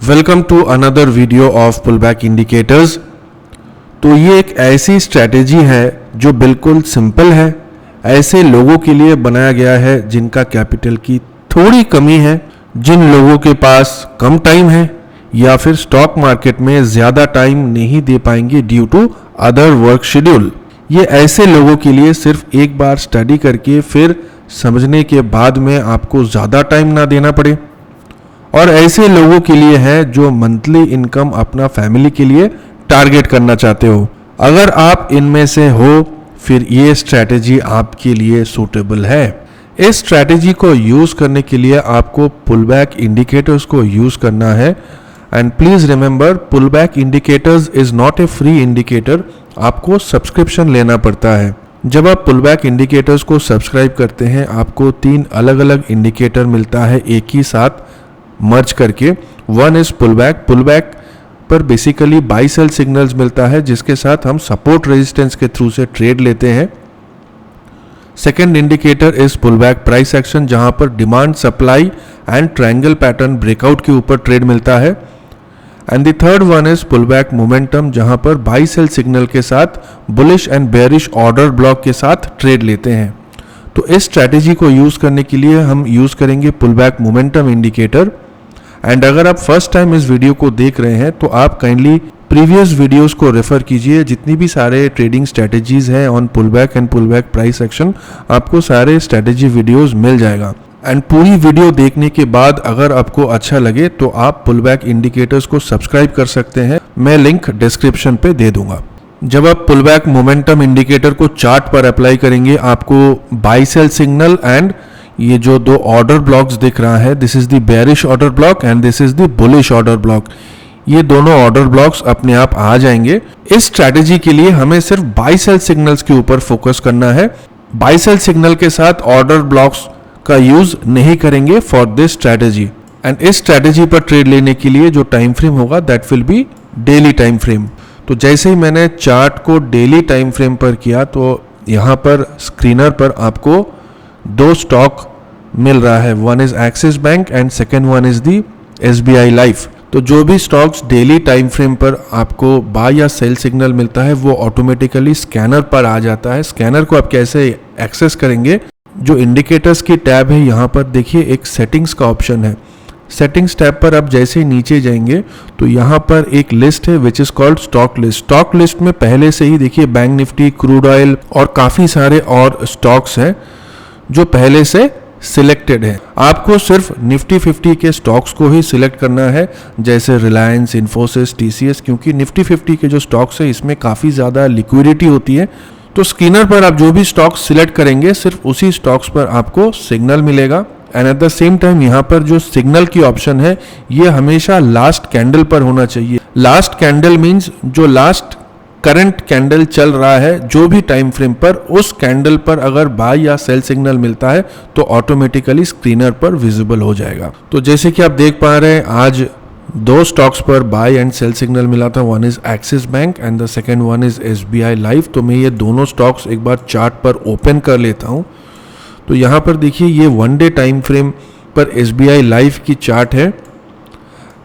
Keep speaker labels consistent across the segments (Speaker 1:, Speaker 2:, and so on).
Speaker 1: Welcome to another video of pullback indicators. तो ये एक ऐसी स्ट्रैटेजी है जो बिल्कुल सिंपल है, ऐसे लोगों के लिए बनाया गया है जिनका कैपिटल की थोड़ी कमी है, जिन लोगों के पास कम टाइम है या फिर स्टॉक मार्केट में ज़्यादा टाइम नहीं दे पाएंगे due to other work schedule. ये ऐसे लोगों के लिए सिर्फ एक बार स्टडी करके फिर समझने के बाद में आपको ज़्यादा टाइम ना देना पड़े, और ऐसे लोगों के लिए है जो मंथली इनकम अपना फैमिली के लिए टारगेट करना चाहते हो। अगर आप इनमें से हो फिर ये स्ट्रैटेजी आपके लिए सूटेबल है। इस स्ट्रैटेजी को यूज़ करने के लिए आपको पुलबैक इंडिकेटर्स को यूज़ करना है। And please remember, pullback indicators is not a free indicator, आपको सब्सक्रिप्शन लेना पड़ता है। जब आप पुलबैक इंडिकेटर्स को सब्सक्राइब करते हैं आपको 3 अलग अलग इंडिकेटर मिलता है एक ही साथ मर्ज करके। वन इज पुलबैक पर बेसिकली बाई सेल सिग्नल्स मिलता है जिसके साथ हम सपोर्ट रेजिस्टेंस के थ्रू से ट्रेड लेते हैं। Second indicator is pullback price action, जहां पर demand supply and triangle pattern breakout के ऊपर ट्रेड मिलता है। And the third one is pullback momentum, जहां पर बाई सेल सिग्नल के साथ bullish and bearish order block के साथ ट्रेड लेते हैं। तो इस स्ट्रैटेजी को यूज करने के लिए हम यूज करेंगे पुलबैक मोमेंटम इंडिकेटर। एंड अगर आप फर्स्ट टाइम इस वीडियो को देख रहे हैं तो आप काइंडली प्रीवियस वीडियोस को रेफर कीजिए। जितनी भी सारे ट्रेडिंग स्ट्रैटेजीज हैं on pullback and pullback price action, आपको सारे स्ट्रैटेजी वीडियोस मिल जाएगा। एंड पूरी वीडियो देखने के बाद अगर आपको अच्छा लगे तो आप पुलबैक इंडिकेटर्स को सब्सक्राइब कर सकते हैं, मैं लिंक डिस्क्रिप्शन पे दे दूंगा। जब आप पुलबैक मोमेंटम इंडिकेटर को चार्ट पर अप्लाई करेंगे आपको बाई सेल सिग्नल एंड ये जो 2 ऑर्डर ब्लॉक्स दिख रहा है, this is the bearish order block and this is the bullish order block, ये दोनों ऑर्डर ब्लॉक्स अपने आप आ जाएंगे। इस स्ट्रैटेजी के लिए हमें सिर्फ बाई सेल सिग्नल्स के ऊपर फोकस करना है। बाई सेल सिग्नल के साथ ऑर्डर ब्लॉक्स का यूज नहीं करेंगे फॉर दिस स्ट्रैटेजी। एंड इस स्ट्रैटेजी पर ट्रेड लेने के लिए जो टाइम फ्रेम होगा that will be daily time frame. तो जैसे ही मैंने चार्ट को डेली टाइम फ्रेम पर किया तो यहाँ पर स्क्रीनर पर आपको 2 स्टॉक मिल रहा है, one is axis bank and second one is the SBI life. तो जो भी स्टॉक्स डेली टाइम फ्रेम पर आपको बाय या सेल सिग्नल मिलता है वो ऑटोमेटिकली स्कैनर पर आ जाता है। स्कैनर को आप कैसे एक्सेस करेंगे, जो इंडिकेटर्स की टैब है यहाँ पर देखिए एक सेटिंग्स का ऑप्शन है। सेटिंग्स टैब पर आप जैसे ही नीचे जाएंगे तो यहाँ पर एक लिस्ट है which is called stock list. Stock list में पहले से ही देखिए बैंक निफ्टी, क्रूड ऑयल और काफ़ी सारे और स्टॉक्स हैं जो पहले से सिलेक्टेड है। आपको सिर्फ निफ्टी 50 के स्टॉक्स को ही सिलेक्ट करना है, जैसे रिलायंस, इन्फोसिस, TCS, क्योंकि निफ्टी 50 के जो स्टॉक्स है इसमें काफ़ी ज़्यादा लिक्विडिटी होती है। तो स्क्रीनर पर आप जो भी स्टॉक्स सिलेक्ट करेंगे सिर्फ उसी स्टॉक्स पर आपको सिग्नल मिलेगा। And at the same time यहाँ पर जो सिग्नल की ऑप्शन है ये हमेशा लास्ट कैंडल पर होना चाहिए। लास्ट कैंडल मीन्स जो लास्ट करंट कैंडल चल रहा है जो भी टाइम फ्रेम पर, उस कैंडल पर अगर बाय या सेल सिग्नल मिलता है तो ऑटोमेटिकली स्क्रीनर पर विजिबल हो जाएगा। तो जैसे कि आप देख पा रहे हैं आज 2 स्टॉक्स पर बाय एंड सेल सिग्नल मिला था, one is axis bank and the second one is SBI life. तो मैं ये दोनों स्टॉक्स एक बार चार्ट पर ओपन कर लेता हूँ। तो यहाँ पर देखिए ये 1 डे टाइम फ्रेम पर SBI लाइफ की चार्ट है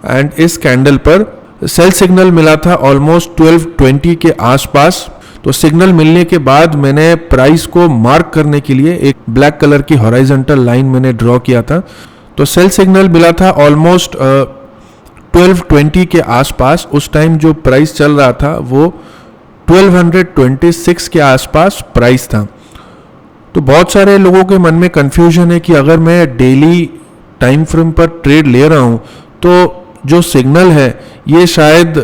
Speaker 1: एंड इस कैंडल पर सेल सिग्नल मिला था ऑलमोस्ट 12:20 के आसपास। तो सिग्नल मिलने के बाद मैंने प्राइस को मार्क करने के लिए एक ब्लैक कलर की हॉरिजॉन्टल लाइन मैंने ड्रॉ किया था। तो सेल सिग्नल मिला था ऑलमोस्ट 12:20 के आसपास। उस टाइम जो प्राइस चल रहा था वो 1226 के आसपास प्राइस था। तो बहुत सारे लोगों के मन में कंफ्यूजन है कि अगर मैं डेली टाइम फ्रेम पर ट्रेड ले रहा हूँ तो जो सिग्नल है ये शायद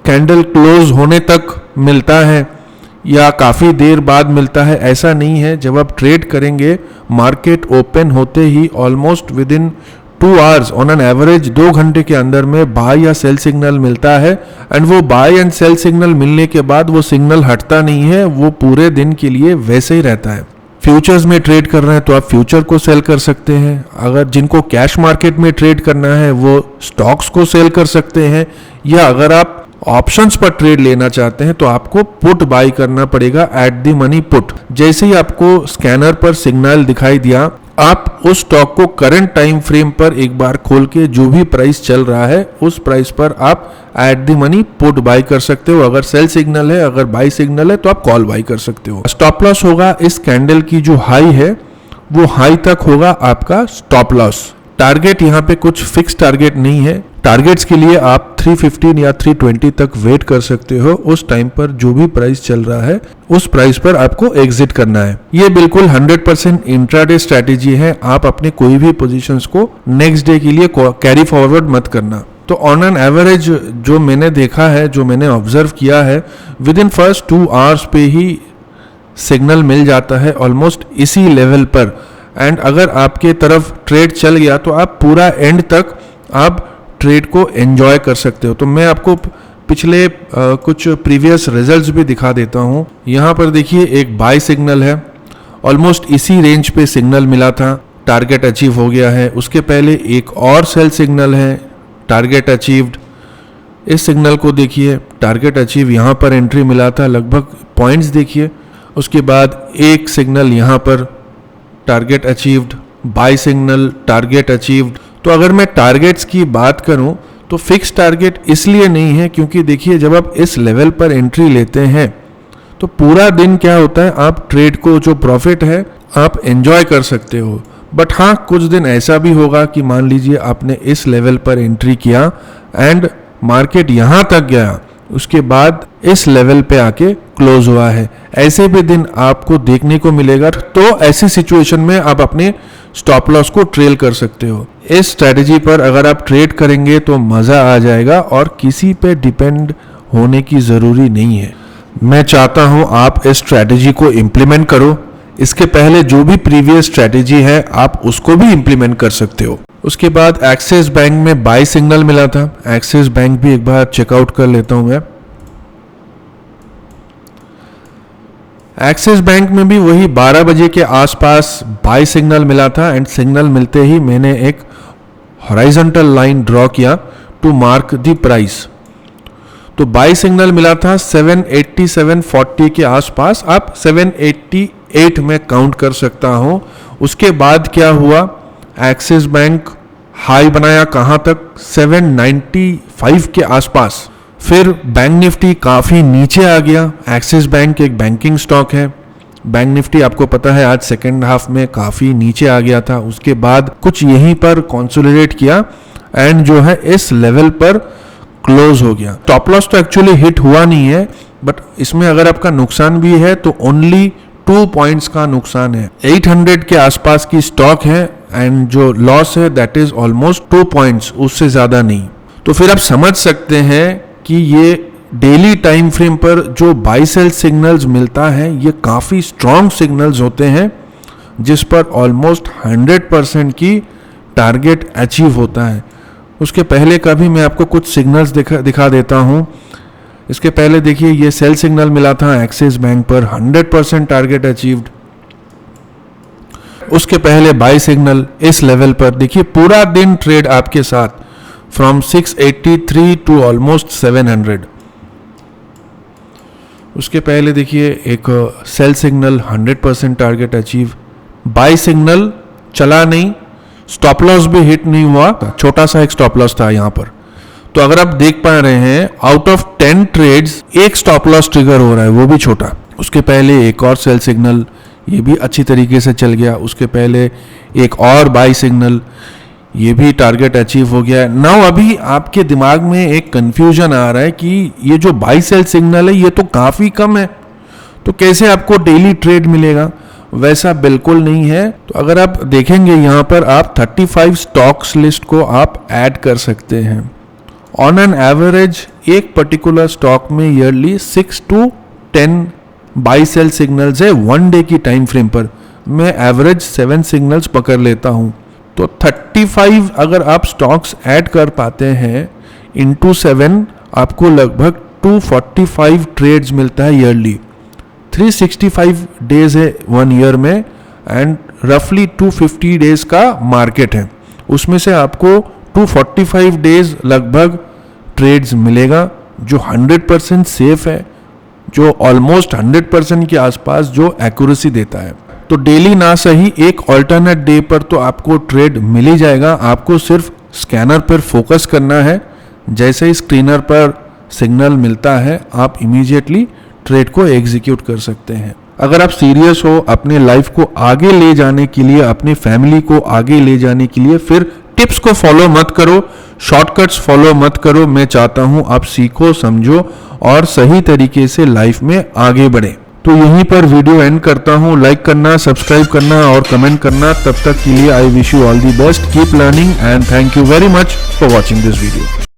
Speaker 1: कैंडल क्लोज होने तक मिलता है या काफ़ी देर बाद मिलता है। ऐसा नहीं है, जब आप ट्रेड करेंगे मार्केट ओपन होते ही almost within 2 hours on an average 2 घंटे के अंदर में बाय या सेल सिग्नल मिलता है। एंड वो बाय एंड सेल सिग्नल मिलने के बाद वो सिग्नल हटता नहीं है, वो पूरे दिन के लिए वैसे ही रहता है। फ्यूचर्स में ट्रेड कर रहे हैं तो आप फ्यूचर को सेल कर सकते हैं। अगर जिनको कैश मार्केट में ट्रेड करना है वो स्टॉक्स को सेल कर सकते हैं, या अगर आप ऑप्शंस पर ट्रेड लेना चाहते हैं तो आपको पुट बाय करना पड़ेगा एट द मनी पुट। जैसे ही आपको स्कैनर पर सिग्नल दिखाई दिया आप उस स्टॉक को करंट टाइम फ्रेम पर एक बार खोल के जो भी प्राइस चल रहा है उस प्राइस पर आप at the money put by कर सकते हो। अगर सेल सिग्नल है, अगर बाई सिग्नल है तो आप कॉल बाई कर सकते हो। स्टॉप लॉस होगा इस कैंडल की जो हाई है वो हाई तक होगा आपका स्टॉप लॉस। टारगेट यहाँ पे कुछ फिक्स टारगेट नहीं है। टारगेट्स के लिए आप 315 या 320 तक वेट कर सकते हो। उस टाइम पर जो भी प्राइस चल रहा है उस प्राइस पर आपको एग्जिट करना है। ये बिल्कुल 100% इंट्राडे स्ट्रैटेजी है। आप अपने कोई भी पोजीशंस को नेक्स्ट डे के लिए कैरी फॉरवर्ड मत करना। तो ऑन एन एवरेज जो मैंने देखा है, जो मैंने ऑब्जर्व किया है, विद इन फर्स्ट 2 आवर्स पे ही सिग्नल मिल जाता है ऑलमोस्ट इसी लेवल पर। एंड अगर आपके तरफ ट्रेड चल गया तो आप पूरा एंड तक आप ट्रेड को एंजॉय कर सकते हो। तो मैं आपको पिछले कुछ प्रीवियस रिजल्ट्स भी दिखा देता हूँ। यहाँ पर देखिए एक बाय सिग्नल है, ऑलमोस्ट इसी रेंज पे सिग्नल मिला था, टारगेट अचीव हो गया है। उसके पहले एक और सेल सिग्नल है, टारगेट अचीव्ड। इस सिग्नल को देखिए, टारगेट अचीव, यहाँ पर एंट्री मिला था, लगभग पॉइंट्स देखिए। उसके बाद एक सिग्नल यहाँ पर, target achieved, buy signal, target achieved. तो अगर मैं टारगेट्स की बात करूं तो फिक्स टारगेट इसलिए नहीं है क्योंकि देखिए जब आप इस लेवल पर एंट्री लेते हैं तो पूरा दिन क्या होता है, आप ट्रेड को जो प्रॉफिट है आप एंजॉय कर सकते हो। बट हाँ, कुछ दिन ऐसा भी होगा कि मान लीजिए आपने इस लेवल पर एंट्री किया एंड मार्केट यहाँ तक गया, उसके बाद इस लेवल पे आके क्लोज हुआ है। ऐसे भी दिन आपको देखने को मिलेगा। तो ऐसी सिचुएशन में आप अपने स्टॉप लॉस को ट्रेल कर सकते हो। इस स्ट्रैटेजी पर अगर आप ट्रेड करेंगे तो मज़ा आ जाएगा और किसी पे डिपेंड होने की ज़रूरी नहीं है। मैं चाहता हूँ आप इस स्ट्रैटेजी को इम्प्लीमेंट करो। इसके पहले जो भी प्रीवियस स्ट्रैटेजी है आप उसको भी इम्प्लीमेंट कर सकते हो। उसके बाद एक्सिस बैंक में बाय सिग्नल मिला था। एक्सिस बैंक भी एक बार चेकआउट कर लेता हूं मैं। एक्सिस बैंक में भी वही 12 बजे के आसपास बाय सिग्नल मिला था एंड सिग्नल मिलते ही मैंने एक हॉरिजॉन्टल लाइन ड्रॉ किया टू मार्क द प्राइस। तो बाय सिग्नल मिला था 787.40 के आसपास, आप 788 में काउंट कर सकता हूं। उसके बाद क्या हुआ, एक्सिस बैंक हाई बनाया कहां तक, 795 के आसपास। फिर बैंक निफ्टी काफ़ी नीचे आ गया। एक्सिस बैंक एक बैंकिंग स्टॉक है। बैंक निफ्टी आपको पता है आज सेकेंड हाफ में काफ़ी नीचे आ गया था। उसके बाद कुछ यहीं पर कंसोलिडेट किया एंड जो है इस लेवल पर क्लोज हो गया। स्टॉप लॉस तो एक्चुअली हिट हुआ नहीं है, बट इसमें अगर आपका नुकसान भी है तो ओनली 2 पॉइंट्स का नुकसान है। 800 के आसपास की स्टॉक है एंड जो लॉस है दैट इज ऑलमोस्ट 2 पॉइंट्स, उससे ज़्यादा नहीं। तो फिर आप समझ सकते हैं कि ये डेली टाइम फ्रेम पर जो बाय सेल सिग्नल्स मिलता है ये काफ़ी स्ट्रॉन्ग सिग्नल्स होते हैं जिस पर ऑलमोस्ट 100% की टारगेट अचीव होता है। उसके पहले का भी मैं आपको कुछ सिग्नल्स दिखा देता हूँ। इसके पहले देखिए ये सेल सिग्नल मिला था एक्सिस बैंक पर, 100% टारगेट अचीव्ड। उसके पहले बाय सिग्नल इस लेवल पर, देखिए पूरा दिन ट्रेड आपके साथ फ्रॉम 683 टू ऑलमोस्ट 700। उसके पहले देखिए एक sell signal 100% target achieve, buy signal चला नहीं, स्टॉप लॉस भी हिट नहीं हुआ, छोटा सा एक स्टॉप लॉस था यहाँ पर। तो अगर आप देख पा रहे हैं आउट ऑफ 10 ट्रेड्स एक स्टॉप लॉस ट्रिगर हो रहा है, वो भी छोटा। उसके पहले एक और सेल सिग्नल, ये भी अच्छी तरीके से चल गया। उसके पहले एक और बाय सिग्नल, ये भी टारगेट अचीव हो गया। नाउ अभी आपके दिमाग में एक कंफ्यूजन आ रहा है कि ये जो बाय सेल सिग्नल है ये तो काफ़ी कम है, तो कैसे आपको डेली ट्रेड मिलेगा? वैसा बिल्कुल नहीं है। तो अगर आप देखेंगे यहाँ पर आप 35 स्टॉक्स लिस्ट को आप ऐड कर सकते हैं। ऑन एन एवरेज एक पर्टिकुलर स्टॉक में yearly 6 to 10 buy sell signals है 1 डे की टाइम फ्रेम पर। मैं एवरेज 7 सिग्नल्स पकड़ लेता हूँ, तो 35 अगर आप स्टॉक्स ऐड कर पाते हैं इंटू 7, आपको लगभग 245 ट्रेड्स मिलता है ईयरली। 365 डेज है 1 ईयर में एंड रफली 250 डेज का मार्केट है। उसमें से आपको 245 डेज लगभग ट्रेड्स मिलेगा जो 100% सेफ है, जो ऑलमोस्ट 100% के आसपास जो एक्यूरेसी देता है। तो डेली ना सही एक ऑल्टरनेट डे पर तो आपको ट्रेड मिल ही जाएगा। आपको सिर्फ स्कैनर पर फोकस करना है, जैसे ही स्क्रीनर पर सिग्नल मिलता है आप इमीडिएटली ट्रेड को एग्जीक्यूट कर सकते हैं। अगर आप सीरियस हो अपने लाइफ को आगे ले जाने के लिए, अपनी फैमिली को आगे ले जाने के लिए, फिर टिप्स को फॉलो मत करो, शॉर्टकट्स फॉलो मत करो। मैं चाहता हूं आप सीखो, समझो और सही तरीके से लाइफ में आगे बढ़े। तो यहीं पर वीडियो एंड करता हूं। लाइक करना, सब्सक्राइब करना और कमेंट करना। तब तक के लिए I wish you all the best, keep learning and thank you very much for watching this video.